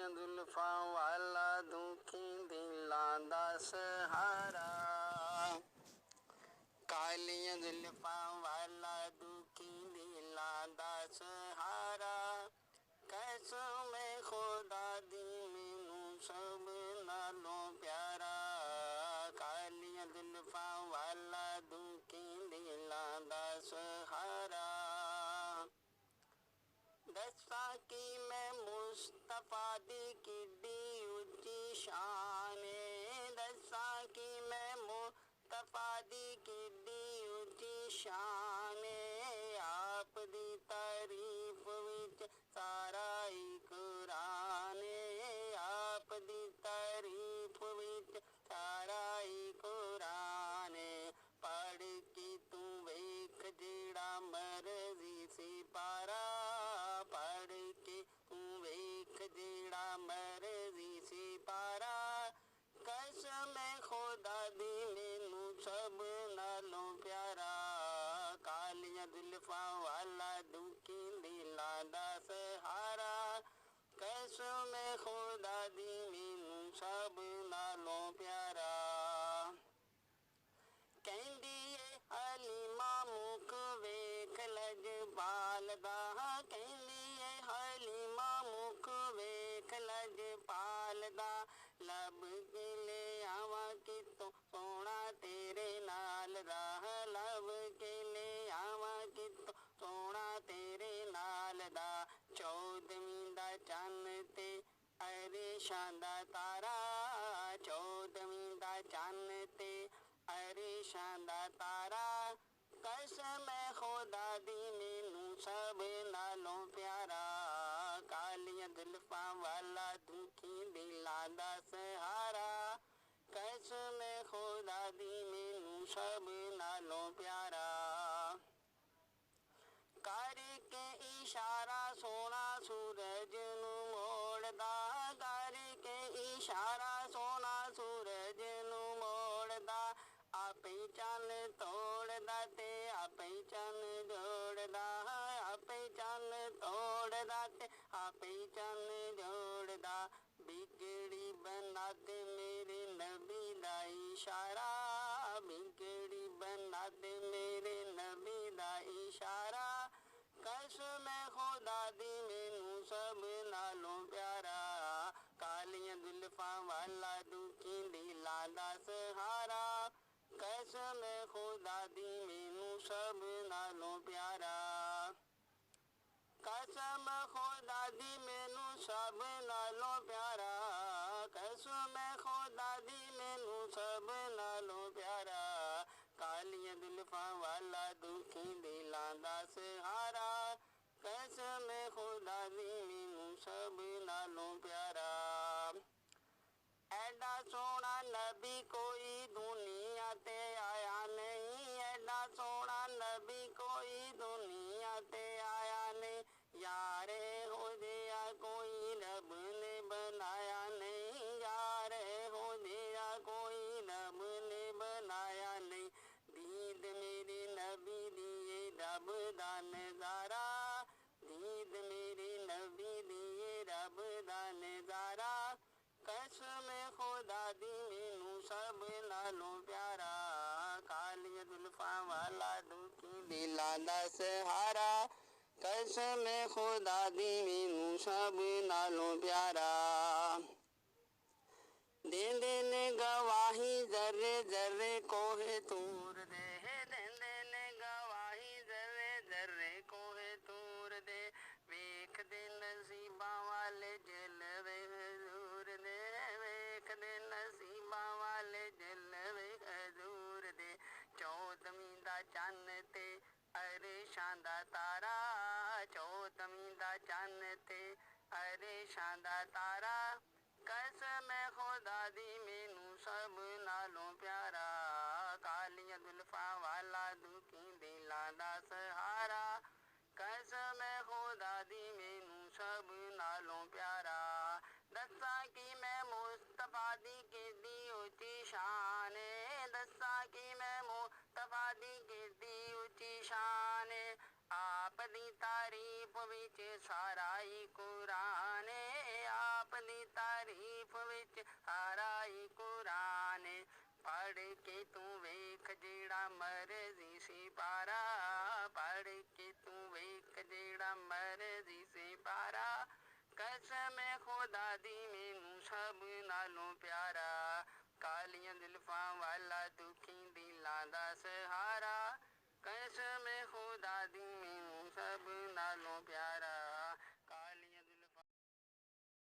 ਕਾਲੀਆਂ ਜ਼ੁਲਫਾਂ ਵਾਲਾ ਦੁਖੀ ਦਿਲਾਂ ਦਾ ਸਹਾਰਾ। ਕਾਲੀਆਂ ਜ਼ੁਲਫਾਂ ਵਾਲਾ ਦੁਖੀ ਦਿਲਾਂ ਦਾ ਸਹਾਰਾ। ਕਸਮ ਏ ਖੁਦਾ ਦੀ ਮੈਨੂੰ ਸਭ ਨਾਲੋਂ ਪਿਆਰਾ। ਕਾਲੀਆਂ ਜ਼ੁਲਫਾਂ ਵਾਲਾ ਦੁਖੀ ਦਿਲਾਂ ਦਾ ਸਹਾਰਾ। ਦੱਸਾਂ ਕਿ ਮੈਂ ਮੁਸਤਫਾ ਦੀ ਕਿੱਡੀ ਉੱਚੀ ਸ਼ਾਨ ਏ। ਦੱਸਾਂ ਕਿ ਮੈਂ ਮੁਸਤਫਾ ਦੀ ਕਿੱਡੀ ਉੱਚੀ ਸ਼ਾਨ ਏ। ਆਪ ਦੀ ਤਾਰੀਫ ਵਿੱਚ ਸਾਰਾ ਹੀ ਕੁਰਾਨ ਏ। ਆਪ ਦੀ ਤਾਰੀਫ ਵਿੱਚ ਸਾਰਾ ਹੀ ਕੁਰਾਨ ਏ। ਪੜ੍ਹ ਕੇ ਤੂੰ ਵੇਖ ਜਿਹੜਾ ਮਰਜ਼ੀ ਸਿਪਾਰਾ। ਪੜ੍ਹ ਕੇ ਤੂੰ ਵੇਖ ਜਿਹੜਾ ਮਰਜ਼ੀ ਸਿਪਾਰਾ। ਕਸਮ ਏ ਖੁਦਾ ਦੀ ਮੈਨੂੰ ਸਭ ਨਾਲੋਂ ਪਿਆਰਾ। ਕਾਲੀਆਂ ਜ਼ੁਲਫਾਂ ਵਾਲਾ ਦੁਖੀ ਦਿਲਾਂ ਦਾ ਸਹਾਰਾ। ਕਸਮ ਏ ਖੁਦਾ ਦੀ ਮੈਨੂੰ ਸਭ ਨਾਲੋਂ ਪਿਆਰਾ। ਕਹਿੰਦੀ ਏ ਹਲੀਮਾ ਮੁਖ ਵੇਖ ਲਜਪਾਲ ਦਾ। ਕਹਿੰਦੀ ਏ ਹਲੀਮਾ ਮੁਖ ਵੇਖ ਲਜਪਾਲ ਦਾ। ਲੱਭ ਕੇ ਲੈ ਆਵਾਂ ਕਿਤੋਂ ਸੋਹਣਾ ਤੇਰੇ ਨਾਲ ਦਾ। ਲੱਭ ਕੇ ਲੈ ਆਵਾਂ ਕਿਤੋਂ ਸੋਹਣਾ ਤੇਰੇ ਨਾਲ ਦਾ। ਚੌਦਵੀਂ ਦਾ ਚੰਨ ਤੇ ਅਰਸ਼ਾਂ ਦਾ ਤਾਰਾ। ਚੌਦਵੀਂ ਦਾ ਚੰਨ ਤੇ ਅਰਸ਼ਾਂ ਦਾ ਤਾਰਾ। ਕਸਮ ਏ ਖੁਦਾ ਦੀ ਮੈਨੂੰ ਸਭ ਨਾਲੋਂ ਪਿਆਰਾ। ਕਾਲੀਆਂ ਜ਼ੁਲਫਾਂ ਵਾਲਾ ਦੁਖੀ ਦਿਲਾਂ ਦਾ ਸਹਾਰਾ। ਕਸਮ ਏ ਖੁਦਾ ਦੀ ਮੈਨੂੰ ਸਭ ਨਾਲੋਂ ਪਿਆਰਾ। ਕਰਕੇ ਇਸ਼ਾਰਾ ਸੋਹਣਾ ਸੂਰਜ ਨੂੰ ਮੋੜਦਾ। ਕਰਕੇ ਇਸ਼ਾਰਾ ਸੋਹਣਾ ਸੂਰਜ ਨੂੰ ਮੋੜਦਾ। ਆਪੇ ਚੰਨ ਤੋੜਦਾ ਤੇ ਆਪੇ ਚੰਨ ਜੋੜਦਾ। ਆਪੇ ਚੰਨ ਤੋੜਦਾ ਤੇ ਆਪੇ ਚੰਨ ਜੋੜਦਾ। ਬਿਗੜੀ ਬਣਾ ਦੇ ਮੇਰੇ ਨਬੀ ਦਾ ਇਸ਼ਾਰਾ। ਬਿਗੜੀ ਬਣਾ ਦੇ ਮੇਰੇ ਨਬੀ ਦਾ ਇਸ਼ਾਰਾ। ਕਸਮ ਏ ਖੁਦਾ ਦੀ ਮੈਨੂੰ ਸਭ ਨਾਲੋਂ ਪਿਆਰਾ। ਕਾਲੀਆਂ ਜ਼ੁਲਫਾਂ ਵਾਲਾ ਦੁਖੀ ਦਿਲਾਂ ਦਾ ਸਹਾਰਾ। ਕਸਮ ਏ ਖੁਦਾ ਦੀ ਮੈਨੂੰ ਸਭ ਨਾਲੋਂ ਪਿਆਰਾ। ਕਸਮ ਖੁਦਾ ਦੀ ਮੈਨੂੰ ਸਭ ਨਾਲੋਂ ਪਿਆਰਾ। ਕਸਮ ਖੁਦਾ ਦੀ ਮੈਨੂੰ ਸਭ ਨਾਲੋਂ ਪਿਆਰਾ। ਕਾਲੀਆਂ ਜ਼ੁਲਫਾਂ ਵਾਲਾ ਦੁਖੀ ਦਿਲਾਂ ਦਾ ਸਹਾਰਾ। ਕਸਮ ਖੁਦਾ ਦੀ ਮੈਨੂੰ ਸਭ ਨਾਲੋਂ ਪਿਆਰਾ। ਐਡਾ ਸੋਹਣਾ ਨਬੀ ਕੋਈ ਦੁਨੀਆ ਤੇ ਆਇਆ ਨਹੀਂ। ਐਡਾ ਸੋਹਣਾ ਨਬੀ ਕੋਈ ਦੁਨੀਆ ਤੇ ਆਇਆ ਨਹੀਂ। ਯਾਰ ਇਹੋ ਜਿਹਾ ਕੋਈ ਰੱਬ ਨੇ ਬਣਾਇਆ ਨਹੀਂ। ਯਾਰ ਇਹੋ ਜਿਹਾ ਕੋਈ ਰੱਬ ਨੇ ਬਣਾਇਆ ਨਹੀਂ। ਦੀਦ ਮੇਰੇ ਨਬੀ ਦੀ ਏ ਰੱਬ ਦਾ ਨਜ਼ਾਰਾ। ਦੀਦ ਮੇਰੇ ਨਬੀ ਦੀ ਏ ਰੱਬ ਦਾ ਨਜ਼ਾਰਾ। ਕਸਮ ਖੁਦਾ ਦੀ ਮੈਨੂੰ ਸਭ ਨਾਲੋਂ ਪਿਆਰਾ। ਕਾਲੀਆਂ ਜ਼ੁਲਫਾਂ ਵਾਲਾ ਦੁਖੀ ਦਿਲਾਂ ਦਾ ਸਹਾਰਾ। ਕਸਮ ਖੁਦਾ ਦੀ ਮੈਨੂੰ ਸਭ ਨਾਲੋਂ ਪਿਆਰਾ। ਦਿੰਦੇ ਨੇ ਗਵਾਹੀ ਜ਼ਰੇ ਜ਼ਰੇ ਕੋਹੇ ਤੂਰ ਦੇ। ਦਿੰਦੇ ਨੇ ਗਵਾਹੀ ਜ਼ਰੇ ਜ਼ਰੇ ਕੋਹੇ ਤੂਰ ਦੇ। ਵੇਖਦੇ ਨਸੀਬਾਂ ਵਾਲੇ ਜਲਵੇ ਹਜ਼ੂਰ ਦੇ। ਵੇਖਦੇ ਨਸੀਬਾਂ ਵਾਲੇ ਜਲਵੇ ਹਜ਼ੂਰ ਦੇ। ਚੌਦਵੀਂ ਦਾ ਚੰਨ ਤੇ ਅਰਸ਼ਾਂ ਦਾ ਤਾਰਾ। ਚੌਦਵੀਂ ਦਾ ਚੰਨ ਤੇ ਅਰਸ਼ਾਂ ਦਾ ਤਾਰਾ। ਕਸਮ ਖੁਦਾ ਦੀ ਮੈਨੂੰ ਸਭ ਨਾਲੋਂ ਪਿਆਰਾ। ਕਾਲੀਆਂ ਜ਼ੁਲਫਾਂ ਵਾਲਾ ਦੁਖੀ ਦਿਲਾਂ ਦਾ ਸਹਾਰਾ। ਕਸਮ ਖੁਦਾ ਦੀ ਮੈਨੂੰ ਸਭ ਨਾਲੋਂ ਪਿਆਰਾ। ਦੱਸਾਂ ਕਿ ਮੈਂ ਮੁਸਤਫਾ ਦੀ ਕਿੱਡੀ ਉੱਚੀ ਸ਼ਾਨ ਏ। ਦੱਸਾਂ ਕਿ ਮੈਂ ਮੁਸਤਫਾ ਦੀ ਕਿੱਡੀ ਉੱਚੀ ਸ਼ਾਨ ਏ। ਆਪ ਦੀ ਤਾਰੀਫ ਵਿੱਚ ਸਾਰਾ ਹੀ ਕੁਰਾਨ ਏ। ਆਪ ਦੀ ਤਾਰੀਫ ਵਿੱਚ ਸਾਰਾ ਹੀ ਕੁਰਾਨ ਪੜ ਕੇ ਤੂੰ ਵੇਖ ਜਿਹੜਾ ਮਰਜ਼ੀ ਸਿਪਾਰਾ ਪੜ ਕੇ ਤੂੰ ਵੇਖ ਜਿਹੜਾ ਮਰਜ਼ੀ ਸਿਪਾਰਾ ਕਸਮ ਹੈ ਖੁਦਾ ਦੀ ਮੈਨੂੰ ਸਭ ਨਾਲੋਂ ਪਿਆਰਾ ਕਾਲੀਆਂ ਜ਼ੁਲਫਾਂ ਵਾਲਾ ਦੁਖੀ ਦਿਲਾਂ ਦਾ ਸਹਾਰਾ ਕਸਮ ਹੈ ਖੁਦਾ ਦੀ ਮੈਨੂੰ ਸਭ ਨਾਲੋਂ ਪਿਆਰਾ